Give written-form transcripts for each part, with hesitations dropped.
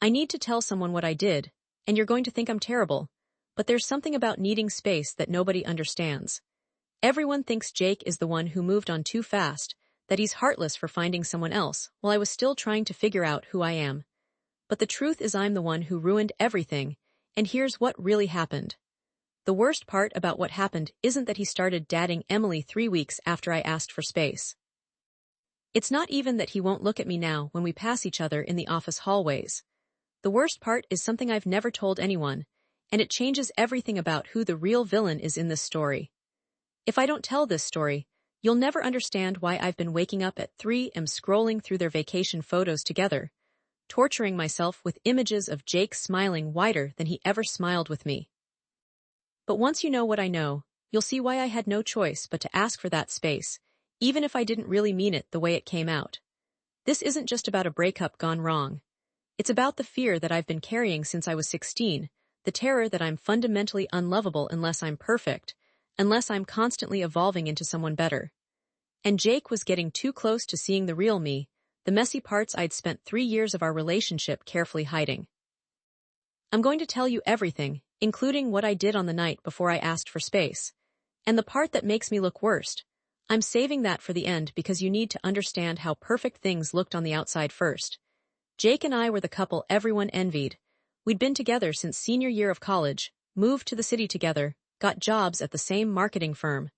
I need to tell someone what I did, and you're going to think I'm terrible, but there's something about needing space that nobody understands. Everyone thinks Jake is the one who moved on too fast, that he's heartless for finding someone else while I was still trying to figure out who I am. But the truth is I'm the one who ruined everything, and here's what really happened. The worst part about what happened isn't that he started dating Emily 3 weeks after I asked for space. It's not even that he won't look at me now when we pass each other in the office hallways. The worst part is something I've never told anyone, and it changes everything about who the real villain is in this story. If I don't tell this story, you'll never understand why I've been waking up at 3 a.m. scrolling through their vacation photos together, torturing myself with images of Jake smiling wider than he ever smiled with me. But once you know what I know, you'll see why I had no choice but to ask for that space, even if I didn't really mean it the way it came out. This isn't just about a breakup gone wrong. It's about the fear that I've been carrying since I was 16, the terror that I'm fundamentally unlovable unless I'm perfect, unless I'm constantly evolving into someone better. And Jake was getting too close to seeing the real me, the messy parts I'd spent 3 years of our relationship carefully hiding. I'm going to tell you everything, including what I did on the night before I asked for space. And the part that makes me look worst, I'm saving that for the end because you need to understand how perfect things looked on the outside first. Jake and I were the couple everyone envied. We'd been together since senior year of college, moved to the city together, got jobs at the same marketing firm.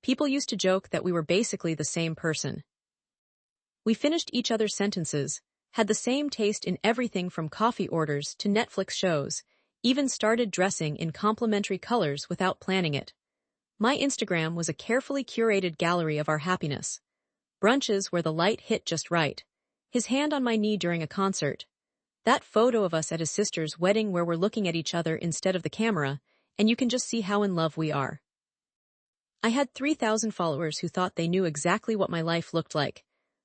People used to joke that we were basically the same person. We finished each other's sentences, had the same taste in everything from coffee orders to Netflix shows, even started dressing in complementary colors without planning it. My Instagram was a carefully curated gallery of our happiness. Brunches where the light hit just right. His hand on my knee during a concert. That photo of us at his sister's wedding where we're looking at each other instead of the camera, and you can just see how in love we are. I had 3,000 followers who thought they knew exactly what my life looked like.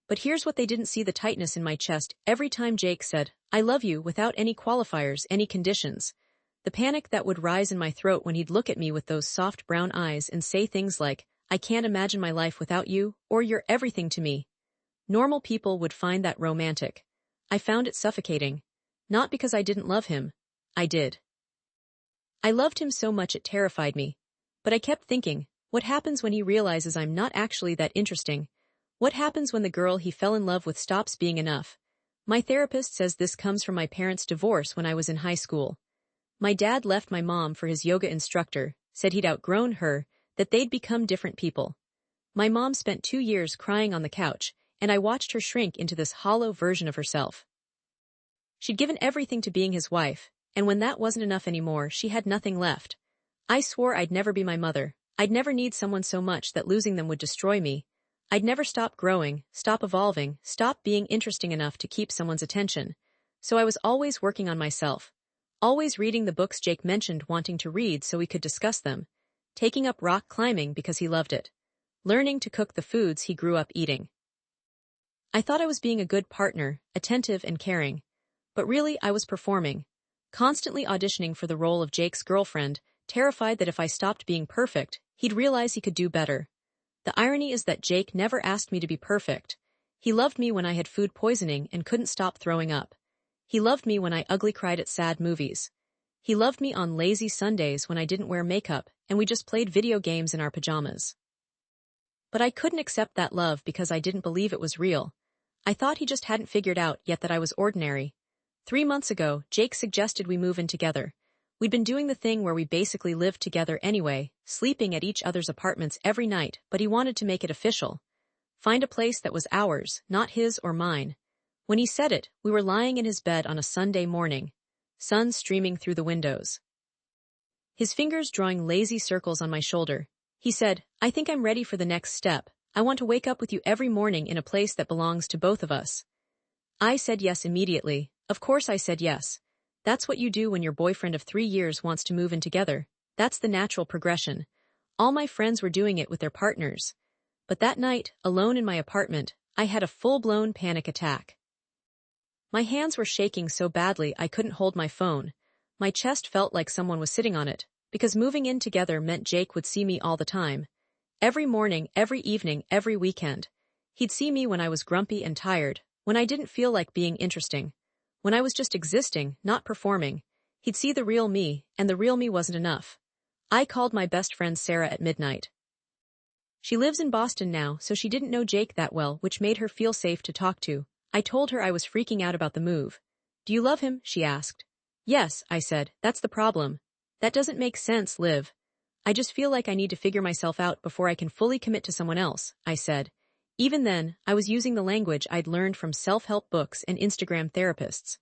But here's what they didn't see: the tightness in my chest every time Jake said, "I love you," without any qualifiers, any conditions. The panic that would rise in my throat when he'd look at me with those soft brown eyes and say things like, "I can't imagine my life without you," or "You're everything to me." Normal people would find that romantic. I found it suffocating. Not because I didn't love him. I did. I loved him so much it terrified me. But I kept thinking, what happens when he realizes I'm not actually that interesting? What happens when the girl he fell in love with stops being enough? My therapist says this comes from my parents' divorce when I was in high school. My dad left my mom for his yoga instructor, said he'd outgrown her, that they'd become different people. My mom spent 2 years crying on the couch, and I watched her shrink into this hollow version of herself. She'd given everything to being his wife, and when that wasn't enough anymore, she had nothing left. I swore I'd never be my mother. I'd never need someone so much that losing them would destroy me. I'd never stop growing, stop evolving, stop being interesting enough to keep someone's attention. So I was always working on myself. Always reading the books Jake mentioned wanting to read so we could discuss them. Taking up rock climbing because he loved it. Learning to cook the foods he grew up eating. I thought I was being a good partner, attentive and caring. But really I was performing. Constantly auditioning for the role of Jake's girlfriend, terrified that if I stopped being perfect, he'd realize he could do better. The irony is that Jake never asked me to be perfect. He loved me when I had food poisoning and couldn't stop throwing up. He loved me when I ugly cried at sad movies. He loved me on lazy Sundays when I didn't wear makeup and we just played video games in our pajamas. But I couldn't accept that love because I didn't believe it was real. I thought he just hadn't figured out yet that I was ordinary. 3 months ago, Jake suggested we move in together. We'd been doing the thing where we basically lived together anyway, sleeping at each other's apartments every night, but he wanted to make it official. Find a place that was ours, not his or mine. When he said it, we were lying in his bed on a Sunday morning, sun streaming through the windows. His fingers drawing lazy circles on my shoulder. He said, "I think I'm ready for the next step. I want to wake up with you every morning in a place that belongs to both of us." I said yes immediately. Of course I said yes. That's what you do when your boyfriend of 3 years wants to move in together. That's the natural progression. All my friends were doing it with their partners. But that night, alone in my apartment, I had a full-blown panic attack. My hands were shaking so badly I couldn't hold my phone. My chest felt like someone was sitting on it, because moving in together meant Jake would see me all the time. Every morning, every evening, every weekend. He'd see me when I was grumpy and tired, when I didn't feel like being interesting, when I was just existing, not performing. He'd see the real me, and the real me wasn't enough. I called my best friend Sarah at midnight. She lives in Boston now, so she didn't know Jake that well, which made her feel safe to talk to. I told her I was freaking out about the move. "Do you love him?" she asked. "Yes," I said, "that's the problem." "That doesn't make sense, Liv." "I just feel like I need to figure myself out before I can fully commit to someone else," I said. Even then, I was using the language I'd learned from self-help books and Instagram therapists.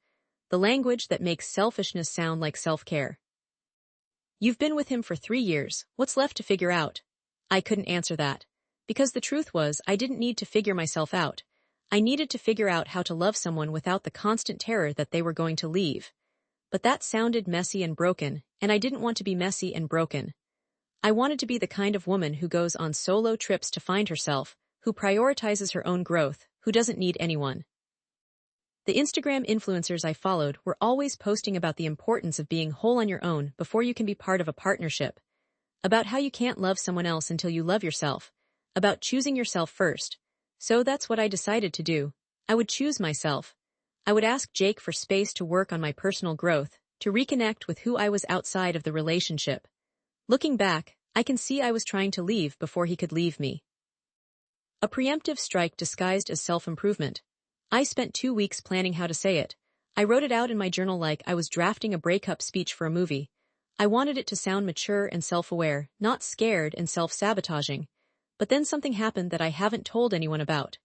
The language that makes selfishness sound like self-care. "You've been with him for 3 years, what's left to figure out?" I couldn't answer that. Because the truth was, I didn't need to figure myself out. I needed to figure out how to love someone without the constant terror that they were going to leave. But that sounded messy and broken, and I didn't want to be messy and broken. I wanted to be the kind of woman who goes on solo trips to find herself, who prioritizes her own growth, who doesn't need anyone. The Instagram influencers I followed were always posting about the importance of being whole on your own before you can be part of a partnership. About how you can't love someone else until you love yourself. About choosing yourself first. So that's what I decided to do. I would choose myself. I would ask Jake for space to work on my personal growth, to reconnect with who I was outside of the relationship. Looking back, I can see I was trying to leave before he could leave me. A preemptive strike disguised as self-improvement. I spent 2 weeks planning how to say it. I wrote it out in my journal like I was drafting a breakup speech for a movie. I wanted it to sound mature and self-aware, not scared and self-sabotaging. But then something happened that I haven't told anyone about.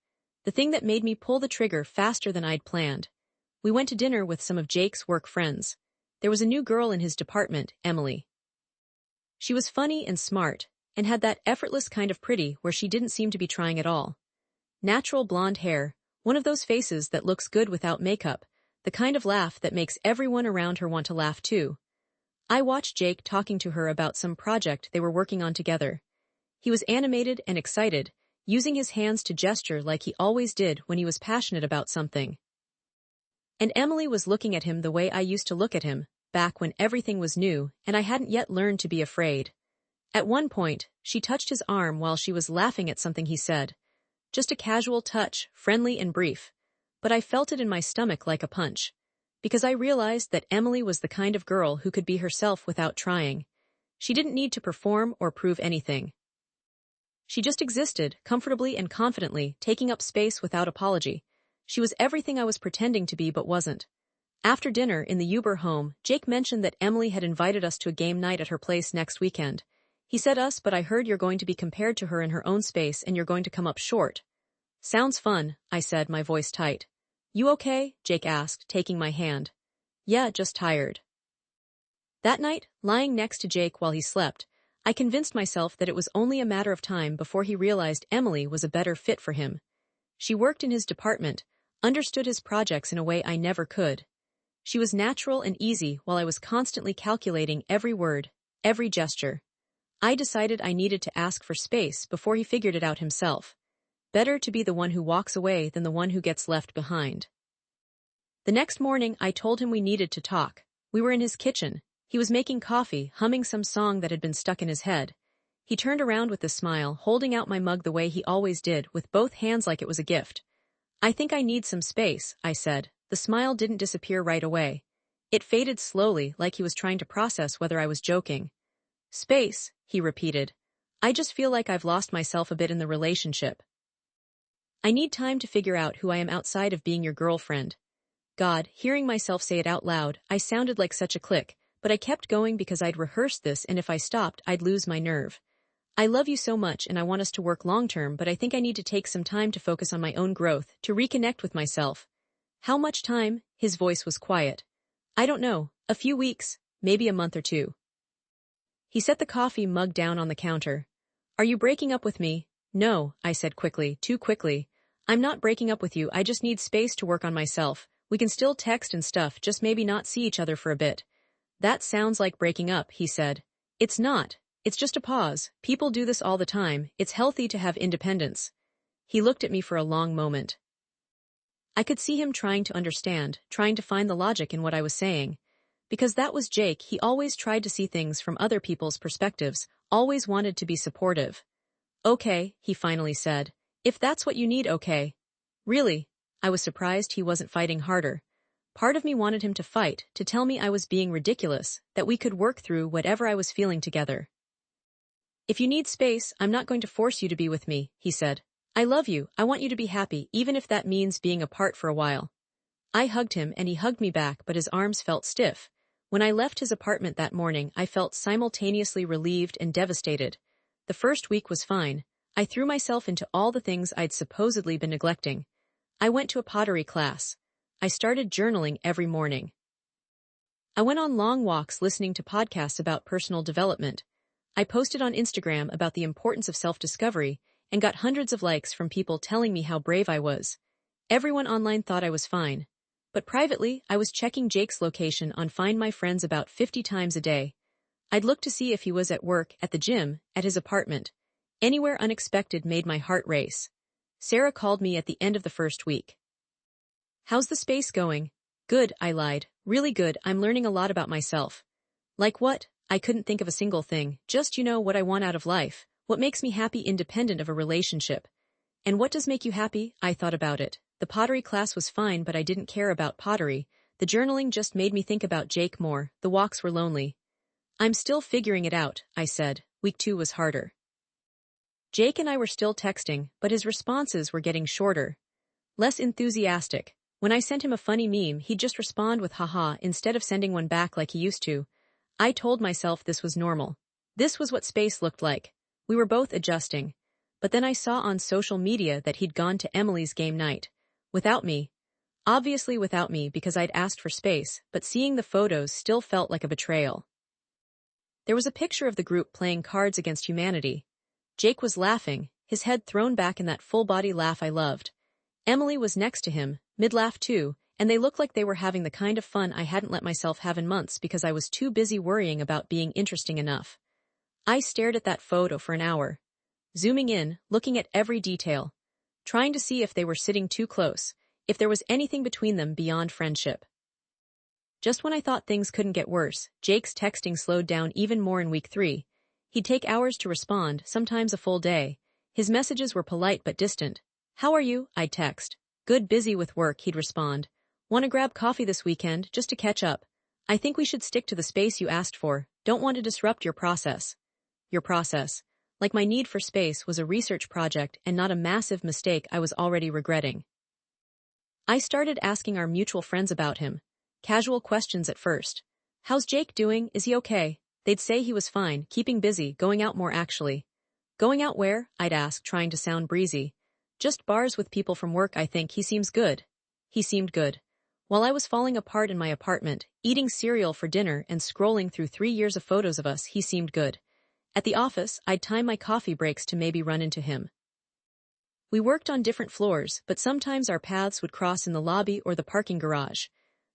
The thing that made me pull the trigger faster than I'd planned. We went to dinner with some of Jake's work friends. There was a new girl in his department, Emily. She was funny and smart, and had that effortless kind of pretty where she didn't seem to be trying at all. Natural blonde hair, one of those faces that looks good without makeup, the kind of laugh that makes everyone around her want to laugh too. I watched Jake talking to her about some project they were working on together. He was animated and excited, using his hands to gesture like he always did when he was passionate about something. And Emily was looking at him the way I used to look at him, back when everything was new and I hadn't yet learned to be afraid. At one point, she touched his arm while she was laughing at something he said. Just a casual touch, friendly and brief. But I felt it in my stomach like a punch. Because I realized that Emily was the kind of girl who could be herself without trying. She didn't need to perform or prove anything. She just existed, comfortably and confidently, taking up space without apology. She was everything I was pretending to be but wasn't. After dinner in the Uber home, Jake mentioned that Emily had invited us to a game night at her place next weekend. He said us, but I heard you're going to be compared to her in her own space and you're going to come up short. Sounds fun, I said, my voice tight. You okay? Jake asked, taking my hand. Yeah, just tired. That night, lying next to Jake while he slept, I convinced myself that it was only a matter of time before he realized Emily was a better fit for him. She worked in his department, understood his projects in a way I never could. She was natural and easy while I was constantly calculating every word, every gesture. I decided I needed to ask for space before he figured it out himself. Better to be the one who walks away than the one who gets left behind. The next morning, I told him we needed to talk. We were in his kitchen. He was making coffee, humming some song that had been stuck in his head. He turned around with a smile, holding out my mug the way he always did, with both hands like it was a gift. I think I need some space, I said. The smile didn't disappear right away. It faded slowly, like he was trying to process whether I was joking. Space, he repeated. I just feel like I've lost myself a bit in the relationship. I need time to figure out who I am outside of being your girlfriend. God, hearing myself say it out loud, I sounded like such a click, but I kept going because I'd rehearsed this and if I stopped, I'd lose my nerve. I love you so much and I want us to work long-term, but I think I need to take some time to focus on my own growth, to reconnect with myself. How much time? His voice was quiet. I don't know, a few weeks, maybe a month or two. He set the coffee mug down on the counter. Are you breaking up with me? No, I said quickly, too quickly. I'm not breaking up with you, I just need space to work on myself. We can still text and stuff, just maybe not see each other for a bit. That sounds like breaking up, he said. It's not. It's just a pause. People do this all the time. It's healthy to have independence. He looked at me for a long moment. I could see him trying to understand, trying to find the logic in what I was saying. Because that was Jake, he always tried to see things from other people's perspectives, always wanted to be supportive. Okay, he finally said. If that's what you need, okay. Really? I was surprised he wasn't fighting harder. Part of me wanted him to fight, to tell me I was being ridiculous, that we could work through whatever I was feeling together. "If you need space, I'm not going to force you to be with me," he said. "I love you, I want you to be happy, even if that means being apart for a while." I hugged him and he hugged me back, but his arms felt stiff. When I left his apartment that morning, I felt simultaneously relieved and devastated. The first week was fine. I threw myself into all the things I'd supposedly been neglecting. I went to a pottery class. I started journaling every morning. I went on long walks listening to podcasts about personal development. I posted on Instagram about the importance of self-discovery and got hundreds of likes from people telling me how brave I was. Everyone online thought I was fine. But privately, I was checking Jake's location on Find My Friends about 50 times a day. I'd look to see if he was at work, at the gym, at his apartment. Anywhere unexpected made my heart race. Sarah called me at the end of the first week. "How's the space going?" "Good," I lied. "Really good, I'm learning a lot about myself." "Like what?" I couldn't think of a single thing, just what I want out of life, what makes me happy independent of a relationship. "And what does make you happy?" I thought about it. The pottery class was fine, but I didn't care about pottery. The journaling just made me think about Jake more. The walks were lonely. "I'm still figuring it out," I said. Week 2 was harder. Jake and I were still texting, but his responses were getting shorter. Less enthusiastic. When I sent him a funny meme, he'd just respond with haha instead of sending one back like he used to. I told myself this was normal. This was what space looked like. We were both adjusting. But then I saw on social media that he'd gone to Emily's game night. Without me. Obviously without me because I'd asked for space, but seeing the photos still felt like a betrayal. There was a picture of the group playing Cards Against Humanity. Jake was laughing, his head thrown back in that full-body laugh I loved. Emily was next to him, mid-laugh too, and they looked like they were having the kind of fun I hadn't let myself have in months because I was too busy worrying about being interesting enough. I stared at that photo for an hour. Zooming in, looking at every detail. Trying to see if they were sitting too close, if there was anything between them beyond friendship. Just when I thought things couldn't get worse, Jake's texting slowed down even more in week 3. He'd take hours to respond, sometimes a full day. His messages were polite but distant. "How are you?" I'd text. "Good, busy with work," he'd respond. "Want to grab coffee this weekend, just to catch up? I think we should stick to the space you asked for. Don't want to disrupt your process." Your process. Like my need for space was a research project and not a massive mistake I was already regretting. I started asking our mutual friends about him. Casual questions at first. "How's Jake doing? Is he okay?" They'd say he was fine, keeping busy, going out more actually. "Going out where?" I'd ask, trying to sound breezy. "Just bars with people from work, I think. He seems good." He seemed good. While I was falling apart in my apartment, eating cereal for dinner and scrolling through 3 years of photos of us, he seemed good. At the office, I'd time my coffee breaks to maybe run into him. We worked on different floors, but sometimes our paths would cross in the lobby or the parking garage.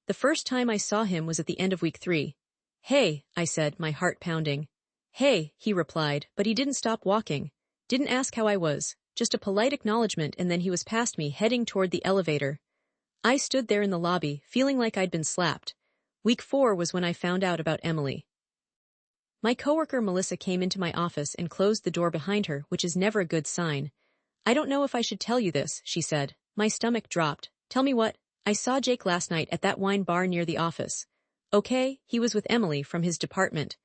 The first time I saw him was at the end of week 3. "Hey," I said, my heart pounding. "Hey," he replied, but he didn't stop walking. Didn't ask how I was, just a polite acknowledgement, and then he was past me, heading toward the elevator. I stood there in the lobby, feeling like I'd been slapped. Week 4 was when I found out about Emily. My coworker Melissa came into my office and closed the door behind her, which is never a good sign. "I don't know if I should tell you this," she said. My stomach dropped. "Tell me what?" "I saw Jake last night at that wine bar near the office." "Okay, he was with Emily from his department."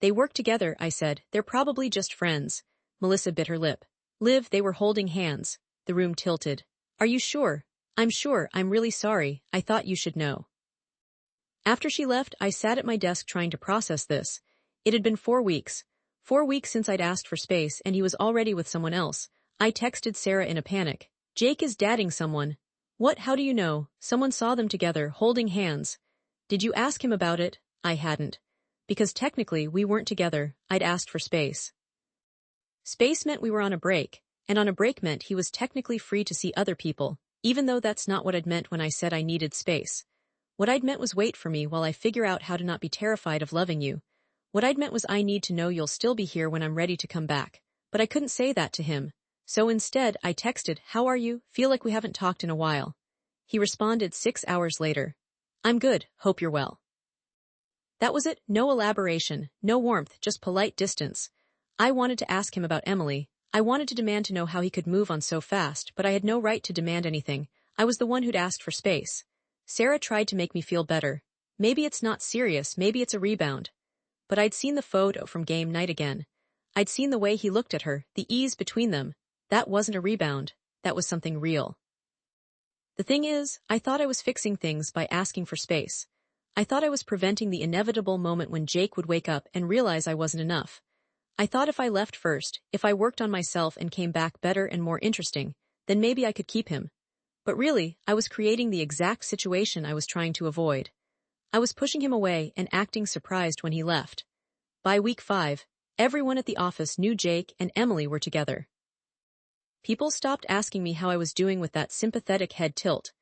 "They work together," I said. "They're probably just friends." Melissa bit her lip. "Liv, they were holding hands." The room tilted. "Are you sure?" "I'm sure. I'm really sorry. I thought you should know." After she left, I sat at my desk trying to process this. It had been 4 weeks. 4 weeks since I'd asked for space, and he was already with someone else. I texted Sarah in a panic. "Jake is dating someone." "What? How do you know?" "Someone saw them together, holding hands." "Did you ask him about it?" I hadn't. Because technically, we weren't together. I'd asked for space. Space meant we were on a break, and on a break meant he was technically free to see other people, even though that's not what I'd meant when I said I needed space. What I'd meant was wait for me while I figure out how to not be terrified of loving you. What I'd meant was I need to know you'll still be here when I'm ready to come back. But I couldn't say that to him. So instead, I texted, "How are you? Feel like we haven't talked in a while." He responded 6 hours later. "I'm good, hope you're well." That was it, no elaboration, no warmth, just polite distance. I wanted to ask him about Emily. I wanted to demand to know how he could move on so fast, but I had no right to demand anything. I was the one who'd asked for space. Sarah tried to make me feel better. Maybe it's not serious, maybe it's a rebound. But I'd seen the photo from game night again. I'd seen the way he looked at her, the ease between them. That wasn't a rebound. That was something real. The thing is, I thought I was fixing things by asking for space. I thought I was preventing the inevitable moment when Jake would wake up and realize I wasn't enough. I thought if I left first, if I worked on myself and came back better and more interesting, then maybe I could keep him. But really, I was creating the exact situation I was trying to avoid. I was pushing him away and acting surprised when he left. By week 5, everyone at the office knew Jake and Emily were together. People stopped asking me how I was doing with that sympathetic head tilt.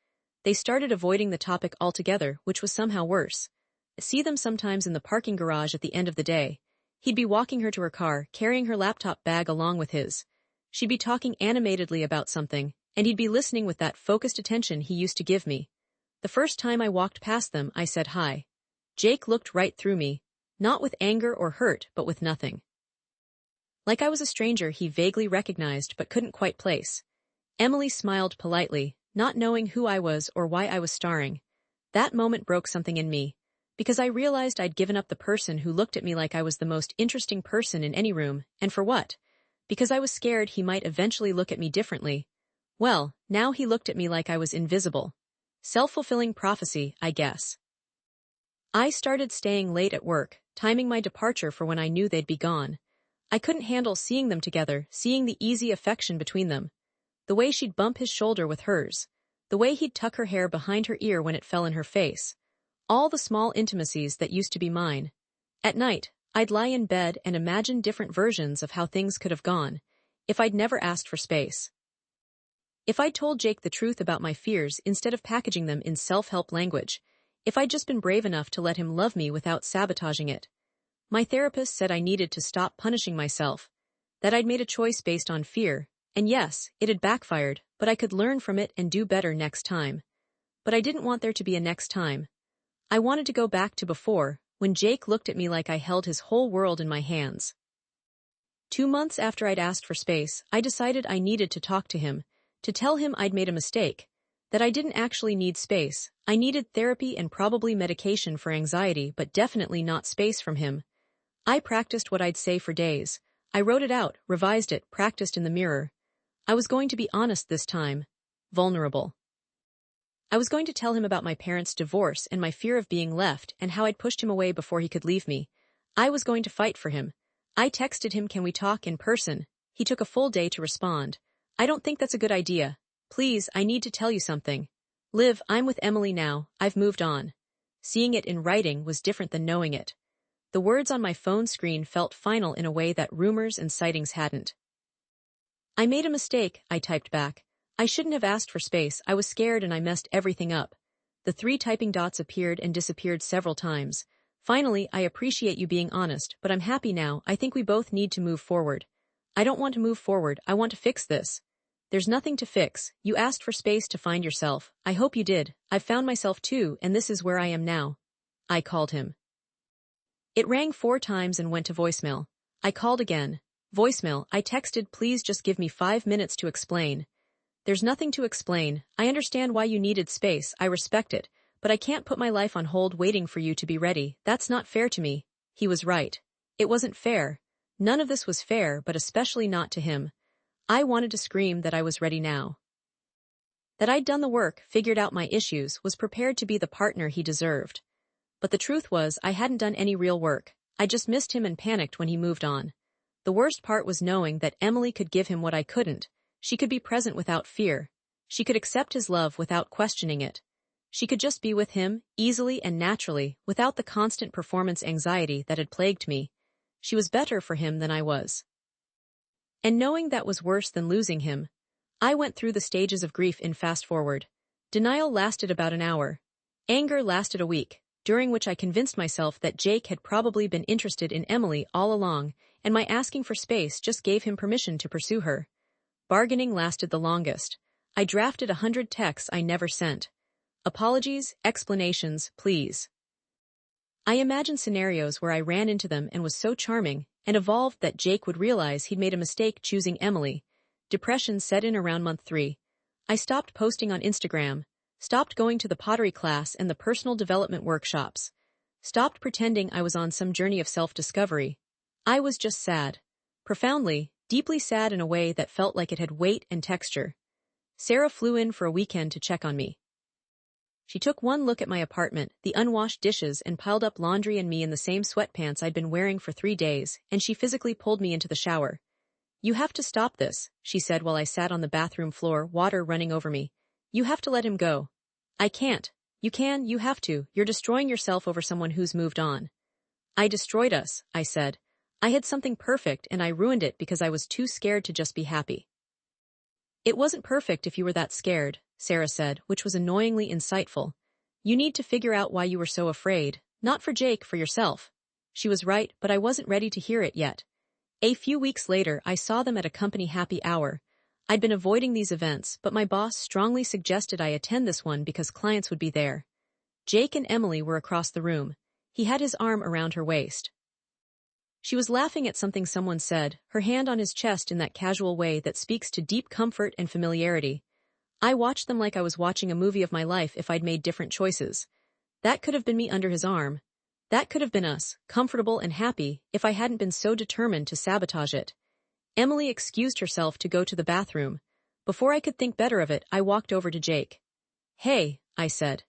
They started avoiding the topic altogether, which was somehow worse. I see them sometimes in the parking garage at the end of the day. He'd be walking her to her car, carrying her laptop bag along with his. She'd be talking animatedly about something, and he'd be listening with that focused attention he used to give me. The first time I walked past them, I said hi. Jake looked right through me, not with anger or hurt, but with nothing. Like I was a stranger he vaguely recognized but couldn't quite place. Emily smiled politely, not knowing who I was or why I was starring. That moment broke something in me, because I realized I'd given up the person who looked at me like I was the most interesting person in any room, and for what? Because I was scared he might eventually look at me differently. Well, now he looked at me like I was invisible. Self-fulfilling prophecy, I guess. I started staying late at work, timing my departure for when I knew they'd be gone. I couldn't handle seeing them together, seeing the easy affection between them. The way she'd bump his shoulder with hers. The way he'd tuck her hair behind her ear when it fell in her face. All the small intimacies that used to be mine. At night, I'd lie in bed and imagine different versions of how things could have gone, if I'd never asked for space. If I'd told Jake the truth about my fears instead of packaging them in self-help language. If I'd just been brave enough to let him love me without sabotaging it. My therapist said I needed to stop punishing myself, that I'd made a choice based on fear, and yes, it had backfired, but I could learn from it and do better next time. But I didn't want there to be a next time. I wanted to go back to before, when Jake looked at me like I held his whole world in my hands. 2 months after I'd asked for space, I decided I needed to talk to him, to tell him I'd made a mistake, that I didn't actually need space. I needed therapy and probably medication for anxiety, but definitely not space from him. I practiced what I'd say for days. I wrote it out, revised it, practiced in the mirror. I was going to be honest this time. Vulnerable. I was going to tell him about my parents' divorce and my fear of being left and how I'd pushed him away before he could leave me. I was going to fight for him. I texted him, "Can we talk in person?" He took a full day to respond. "I don't think that's a good idea. Please, I need to tell you something. Liv, I'm with Emily now. I've moved on." Seeing it in writing was different than knowing it. The words on my phone screen felt final in a way that rumors and sightings hadn't. "I made a mistake," I typed back. "I shouldn't have asked for space. I was scared and I messed everything up." The 3 typing dots appeared and disappeared several times. "Finally, I appreciate you being honest, but I'm happy now. I think we both need to move forward." "I don't want to move forward. I want to fix this." "There's nothing to fix. You asked for space to find yourself. I hope you did. I've found myself too, and this is where I am now." I called him. It rang 4 times and went to voicemail. I called again. Voicemail. I texted, "Please just give me 5 minutes to explain." "There's nothing to explain. I understand why you needed space. I respect it. But I can't put my life on hold waiting for you to be ready. That's not fair to me." He was right. It wasn't fair. None of this was fair, but especially not to him. I wanted to scream that I was ready now. That I'd done the work, figured out my issues, was prepared to be the partner he deserved. But the truth was, I hadn't done any real work. I just missed him and panicked when he moved on. The worst part was knowing that Emily could give him what I couldn't. She could be present without fear. She could accept his love without questioning it. She could just be with him, easily and naturally, without the constant performance anxiety that had plagued me. She was better for him than I was. And knowing that was worse than losing him, I went through the stages of grief in fast forward. Denial lasted about an hour. Anger lasted a week, during which I convinced myself that Jake had probably been interested in Emily all along, and my asking for space just gave him permission to pursue her. Bargaining lasted the longest. I drafted 100 texts I never sent. Apologies, explanations, please. I imagined scenarios where I ran into them and was so charming, and evolved that Jake would realize he'd made a mistake choosing Emily. Depression set in around month 3. I stopped posting on Instagram. Stopped going to the pottery class and the personal development workshops. Stopped pretending I was on some journey of self-discovery. I was just sad. Profoundly, deeply sad in a way that felt like it had weight and texture. Sarah flew in for a weekend to check on me. She took one look at my apartment, the unwashed dishes, and piled up laundry and me in the same sweatpants I'd been wearing for 3 days, and she physically pulled me into the shower. "You have to stop this," she said while I sat on the bathroom floor, water running over me. "You have to let him go." "I can't." "You can, you have to. You're destroying yourself over someone who's moved on." "I destroyed us," I said. "I had something perfect and I ruined it because I was too scared to just be happy." "It wasn't perfect if you were that scared," Sarah said, which was annoyingly insightful. "You need to figure out why you were so afraid, not for Jake, for yourself." She was right, but I wasn't ready to hear it yet. A few weeks later, I saw them at a company happy hour. I'd been avoiding these events, but my boss strongly suggested I attend this one because clients would be there. Jake and Emily were across the room. He had his arm around her waist. She was laughing at something someone said, her hand on his chest in that casual way that speaks to deep comfort and familiarity. I watched them like I was watching a movie of my life if I'd made different choices. That could have been me under his arm. That could have been us, comfortable and happy, if I hadn't been so determined to sabotage it. Emily excused herself to go to the bathroom. Before I could think better of it, I walked over to Jake. "Hey," I said.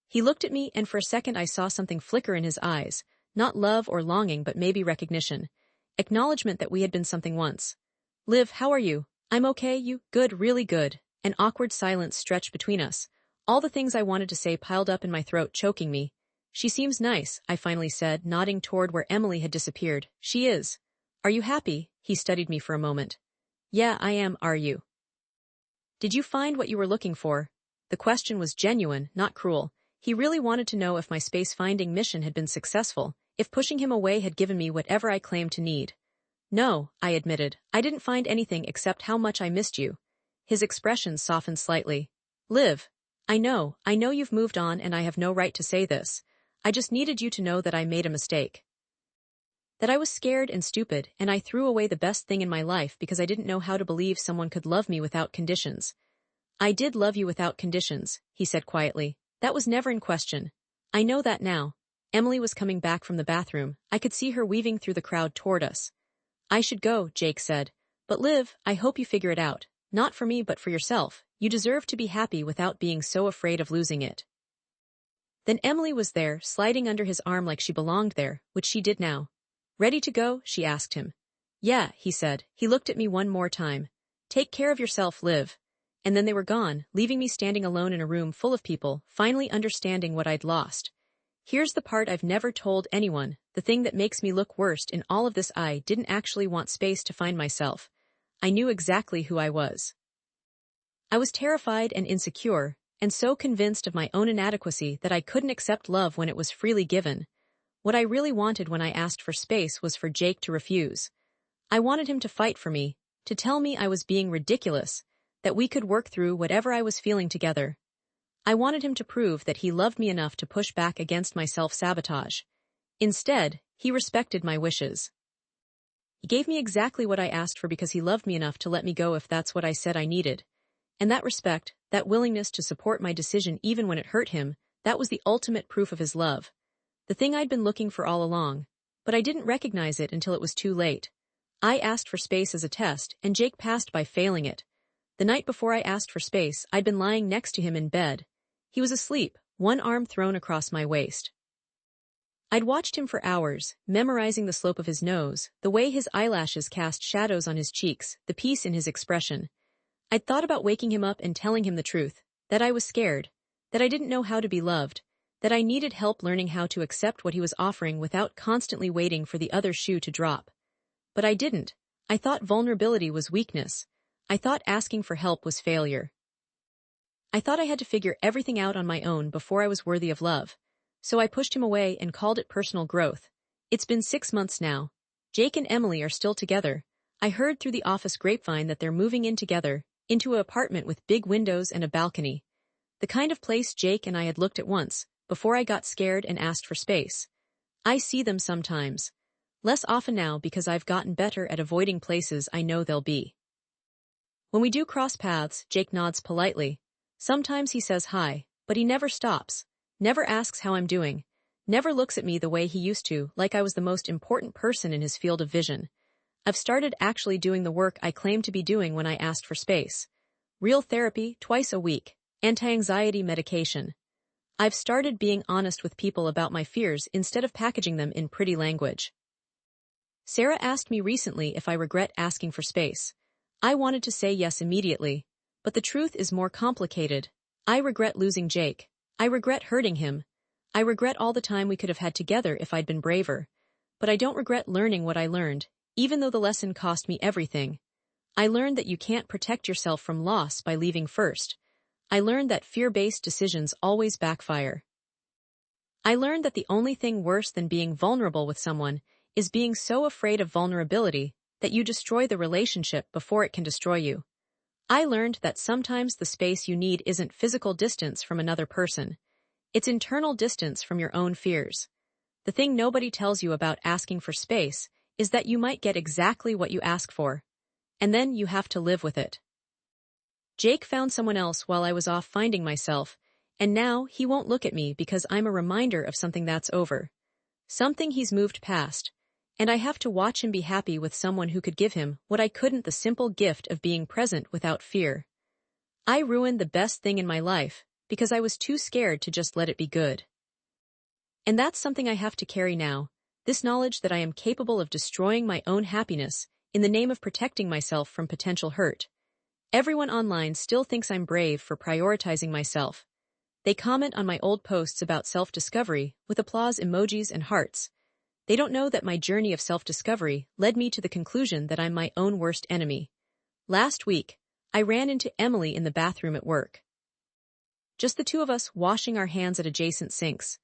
He looked at me, and for a second I saw something flicker in his eyes. Not love or longing, but maybe recognition. Acknowledgement that we had been something once. "Liv, how are you?" "I'm okay, you?" "Good, really good." An awkward silence stretched between us. All the things I wanted to say piled up in my throat, choking me. "She seems nice," I finally said, nodding toward where Emily had disappeared. "She is." "Are you happy?" He studied me for a moment. "Yeah, I am, are you?" "Did you find what you were looking for?" The question was genuine, not cruel. He really wanted to know if my space-finding mission had been successful, if pushing him away had given me whatever I claimed to need. "No," I admitted. "I didn't find anything except how much I missed you." His expression softened slightly. "Liv, I know you've moved on and I have no right to say this. I just needed you to know that I made a mistake. That I was scared and stupid, and I threw away the best thing in my life because I didn't know how to believe someone could love me without conditions." "I did love you without conditions," he said quietly. "That was never in question. I know that now." Emily was coming back from the bathroom. I could see her weaving through the crowd toward us. "I should go," Jake said. "But Liv, I hope you figure it out. Not for me but for yourself. You deserve to be happy without being so afraid of losing it." Then Emily was there, sliding under his arm like she belonged there, which she did now. "Ready to go?" she asked him. "Yeah," he said. He looked at me one more time. "Take care of yourself, Liv." And then they were gone, leaving me standing alone in a room full of people, finally understanding what I'd lost. Here's the part I've never told anyone, the thing that makes me look worst in all of this: I didn't actually want space to find myself. I knew exactly who I was. I was terrified and insecure, and so convinced of my own inadequacy that I couldn't accept love when it was freely given. What I really wanted when I asked for space was for Jake to refuse. I wanted him to fight for me, to tell me I was being ridiculous, that we could work through whatever I was feeling together. I wanted him to prove that he loved me enough to push back against my self-sabotage. Instead, he respected my wishes. He gave me exactly what I asked for because he loved me enough to let me go if that's what I said I needed. And that respect, that willingness to support my decision even when it hurt him, that was the ultimate proof of his love. The thing I'd been looking for all along, but I didn't recognize it until it was too late. I asked for space as a test, and Jake passed by failing it. The night before I asked for space, I'd been lying next to him in bed. He was asleep, one arm thrown across my waist. I'd watched him for hours, memorizing the slope of his nose, the way his eyelashes cast shadows on his cheeks, the peace in his expression. I'd thought about waking him up and telling him the truth, that I was scared, that I didn't know how to be loved, that I needed help learning how to accept what he was offering without constantly waiting for the other shoe to drop. But I didn't. I thought vulnerability was weakness. I thought asking for help was failure. I thought I had to figure everything out on my own before I was worthy of love. So I pushed him away and called it personal growth. It's been 6 months now. Jake and Emily are still together. I heard through the office grapevine that they're moving in together, into an apartment with big windows and a balcony. The kind of place Jake and I had looked at once, before I got scared and asked for space. I see them sometimes. Less often now because I've gotten better at avoiding places I know they'll be. When we do cross paths, Jake nods politely. Sometimes he says hi, but he never stops, never asks how I'm doing, never looks at me the way he used to, like I was the most important person in his field of vision. I've started actually doing the work I claimed to be doing when I asked for space. Real therapy, twice a week, anti-anxiety medication. I've started being honest with people about my fears instead of packaging them in pretty language. Sarah asked me recently if I regret asking for space. I wanted to say yes immediately, but the truth is more complicated. I regret losing Jake. I regret hurting him. I regret all the time we could have had together if I'd been braver. But I don't regret learning what I learned, even though the lesson cost me everything. I learned that you can't protect yourself from loss by leaving first. I learned that fear-based decisions always backfire. I learned that the only thing worse than being vulnerable with someone is being so afraid of vulnerability that you destroy the relationship before it can destroy you. I learned that sometimes the space you need isn't physical distance from another person. It's internal distance from your own fears. The thing nobody tells you about asking for space is that you might get exactly what you ask for. And then you have to live with it. Jake found someone else while I was off finding myself, and now he won't look at me because I'm a reminder of something that's over. Something he's moved past, and I have to watch him be happy with someone who could give him what I couldn't, the simple gift of being present without fear. I ruined the best thing in my life because I was too scared to just let it be good. And that's something I have to carry now, this knowledge that I am capable of destroying my own happiness in the name of protecting myself from potential hurt. Everyone online still thinks I'm brave for prioritizing myself. They comment on my old posts about self-discovery with applause emojis and hearts. They don't know that my journey of self-discovery led me to the conclusion that I'm my own worst enemy. Last week, I ran into Emily in the bathroom at work. Just the two of us washing our hands at adjacent sinks.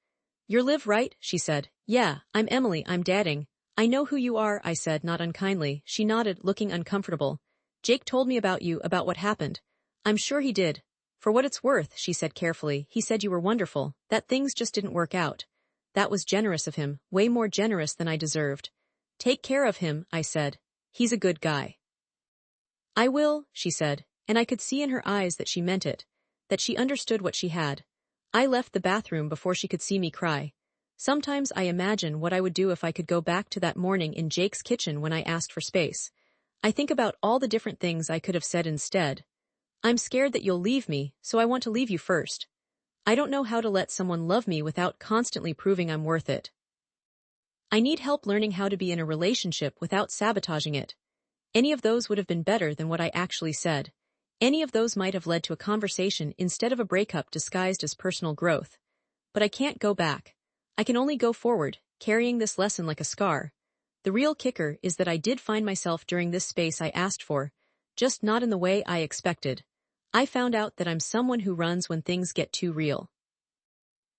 "You're Liv, right?" she said. "Yeah, I'm Emily, I'm dadding." "I know who you are," I said, not unkindly. She nodded, looking uncomfortable. "Jake told me about you, about what happened." "I'm sure he did. For what it's worth," she said carefully, "he said you were wonderful, that things just didn't work out. That was generous of him, way more generous than I deserved." "Take care of him," I said. "He's a good guy." "I will," she said, and I could see in her eyes that she meant it, that she understood what she had. I left the bathroom before she could see me cry. Sometimes I imagine what I would do if I could go back to that morning in Jake's kitchen when I asked for space. I think about all the different things I could have said instead. "I'm scared that you'll leave me, so I want to leave you first. I don't know how to let someone love me without constantly proving I'm worth it. I need help learning how to be in a relationship without sabotaging it." Any of those would have been better than what I actually said. Any of those might have led to a conversation instead of a breakup disguised as personal growth. But I can't go back. I can only go forward, carrying this lesson like a scar. The real kicker is that I did find myself during this space I asked for, just not in the way I expected. I found out that I'm someone who runs when things get too real.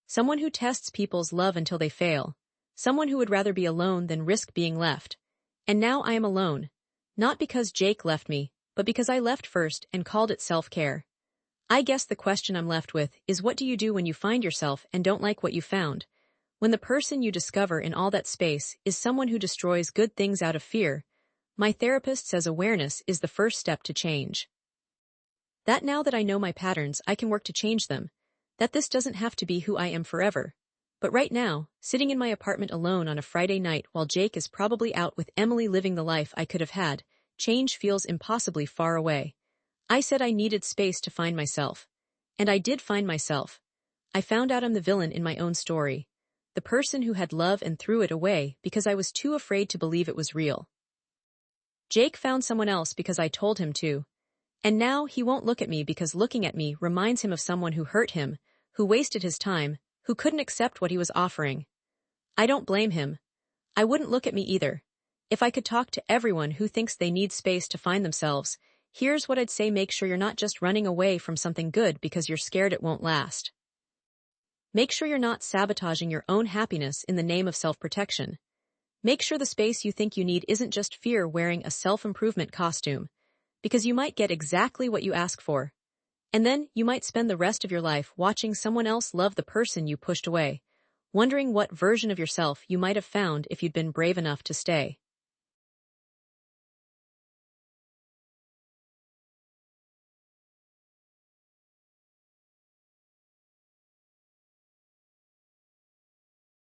Someone who tests people's love until they fail. Someone who would rather be alone than risk being left. And now I am alone. Not because Jake left me, but because I left first and called it self-care. I guess the question I'm left with is, what do you do when you find yourself and don't like what you found? When the person you discover in all that space is someone who destroys good things out of fear? My therapist says awareness is the first step to change. That now that I know my patterns, I can work to change them. That this doesn't have to be who I am forever. But right now, sitting in my apartment alone on a Friday night while Jake is probably out with Emily living the life I could have had, change feels impossibly far away. I said I needed space to find myself. And I did find myself. I found out I'm the villain in my own story. The person who had love and threw it away because I was too afraid to believe it was real. Jake found someone else because I told him to. And now he won't look at me because looking at me reminds him of someone who hurt him, who wasted his time, who couldn't accept what he was offering. I don't blame him. I wouldn't look at me either. If I could talk to everyone who thinks they need space to find themselves, here's what I'd say: make sure you're not just running away from something good because you're scared it won't last. Make sure you're not sabotaging your own happiness in the name of self-protection. Make sure the space you think you need isn't just fear wearing a self-improvement costume, because you might get exactly what you ask for. And then you might spend the rest of your life watching someone else love the person you pushed away, wondering what version of yourself you might have found if you'd been brave enough to stay.